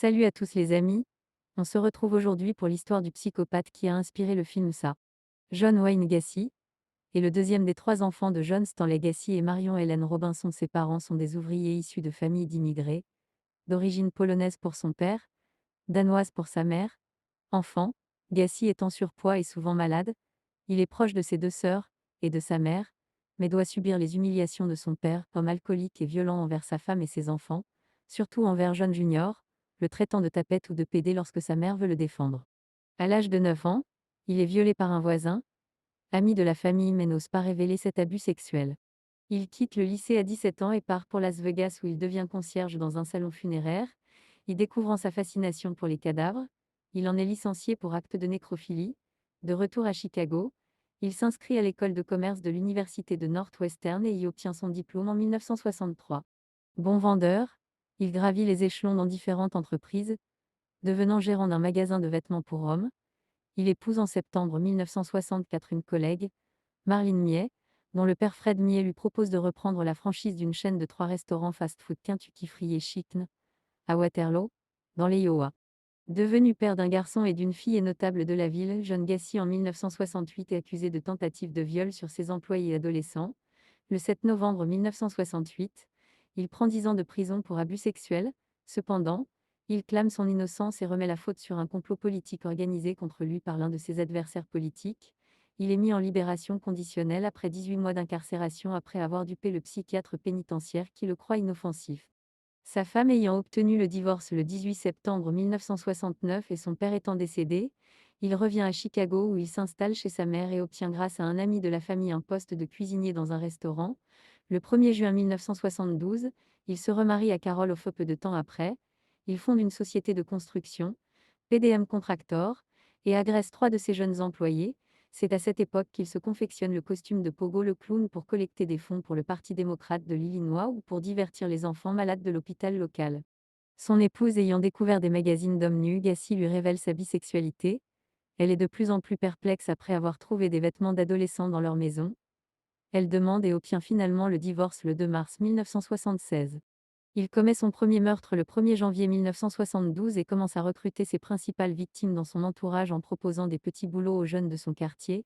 Salut à tous les amis, on se retrouve aujourd'hui pour l'histoire du psychopathe qui a inspiré le film Ça. John Wayne Gacy est le deuxième des trois enfants de John Stanley Gacy et Marion Helen Robinson. Ses parents sont des ouvriers issus de familles d'immigrés, d'origine polonaise pour son père, danoise pour sa mère. Enfant, Gacy est en surpoids et souvent malade. Il est proche de ses deux sœurs et de sa mère, mais doit subir les humiliations de son père, homme alcoolique et violent envers sa femme et ses enfants, surtout envers John Junior, le traitant de tapette ou de pédé lorsque sa mère veut le défendre. À l'âge de 9 ans, il est violé par un voisin, ami de la famille mais n'ose pas révéler cet abus sexuel. Il quitte le lycée à 17 ans et part pour Las Vegas où il devient concierge dans un salon funéraire, y découvrant sa fascination pour les cadavres. Il en est licencié pour acte de nécrophilie. De retour à Chicago, il s'inscrit à l'école de commerce de l'université de Northwestern et y obtient son diplôme en 1963. Bon vendeur, il gravit les échelons dans différentes entreprises, devenant gérant d'un magasin de vêtements pour hommes. Il épouse en septembre 1964 une collègue, Marlene Miet, dont le père Fred Miet lui propose de reprendre la franchise d'une chaîne de 3 restaurants fast-food Kentucky Fried Chicken, à Waterloo, dans l'Iowa. Devenu père d'un garçon et d'une fille et notable de la ville, John Gacy en 1968 est accusé de tentative de viol sur ses employés adolescents. Le 7 novembre 1968, il prend 10 ans de prison pour abus sexuels. Cependant, il clame son innocence et remet la faute sur un complot politique organisé contre lui par l'un de ses adversaires politiques. Il est mis en libération conditionnelle après 18 mois d'incarcération après avoir dupé le psychiatre pénitentiaire qui le croit inoffensif. Sa femme ayant obtenu le divorce le 18 septembre 1969 et son père étant décédé, il revient à Chicago où il s'installe chez sa mère et obtient grâce à un ami de la famille un poste de cuisinier dans un restaurant. Le 1er juin 1972, il se remarie à Carol Hofe peu de temps après. Il fonde une société de construction, PDM Contractor, et agresse 3 de ses jeunes employés. C'est à cette époque qu'il se confectionne le costume de Pogo le clown pour collecter des fonds pour le Parti démocrate de l'Illinois ou pour divertir les enfants malades de l'hôpital local. Son épouse ayant découvert des magazines d'hommes nus, Gacy lui révèle sa bisexualité. Elle est de plus en plus perplexe après avoir trouvé des vêtements d'adolescents dans leur maison. Elle demande et obtient finalement le divorce le 2 mars 1976. Il commet son premier meurtre le 1er janvier 1972 et commence à recruter ses principales victimes dans son entourage en proposant des petits boulots aux jeunes de son quartier.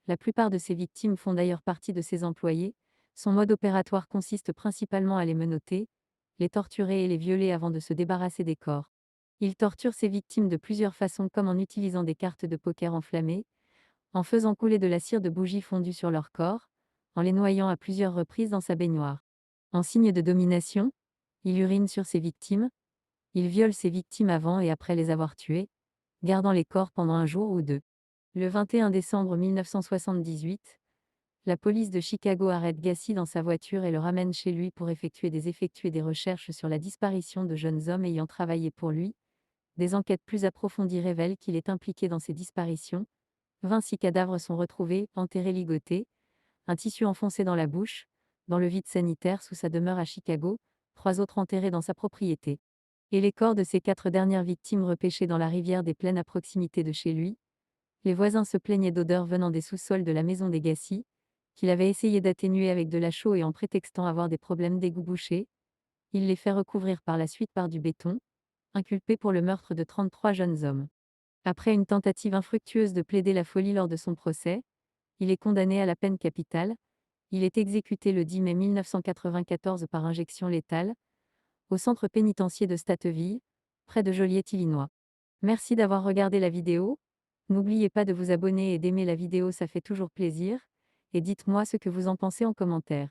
La plupart de ses victimes font d'ailleurs partie de ses employés. Son mode opératoire consiste principalement à les menotter, les torturer et les violer avant de se débarrasser des corps. Il torture ses victimes de plusieurs façons comme en utilisant des cartes de poker enflammées, en faisant couler de la cire de bougie fondue sur leur corps, en les noyant à plusieurs reprises dans sa baignoire. En signe de domination, il urine sur ses victimes, il viole ses victimes avant et après les avoir tuées, gardant les corps pendant un jour ou deux. Le 21 décembre 1978, la police de Chicago arrête Gacy dans sa voiture et le ramène chez lui pour effectuer des recherches sur la disparition de jeunes hommes ayant travaillé pour lui. Des enquêtes plus approfondies révèlent qu'il est impliqué dans ces disparitions. 26 cadavres sont retrouvés, enterrés ligotés, un tissu enfoncé dans la bouche, dans le vide sanitaire sous sa demeure à Chicago, 3 autres enterrés dans sa propriété. Et les corps de ces 4 dernières victimes repêchés dans la rivière des Plaines à proximité de chez lui. Les voisins se plaignaient d'odeurs venant des sous-sols de la maison des Gacy, qu'il avait essayé d'atténuer avec de la chaux et en prétextant avoir des problèmes d'égout bouché. Il les fait recouvrir par la suite par du béton, inculpé pour le meurtre de 33 jeunes hommes. Après une tentative infructueuse de plaider la folie lors de son procès, il est condamné à la peine capitale. Il est exécuté le 10 mai 1994 par injection létale, au centre pénitentiaire de Stateville, près de Joliet, Illinois. Merci d'avoir regardé la vidéo. N'oubliez pas de vous abonner et d'aimer la vidéo, ça fait toujours plaisir. Et dites-moi ce que vous en pensez en commentaire.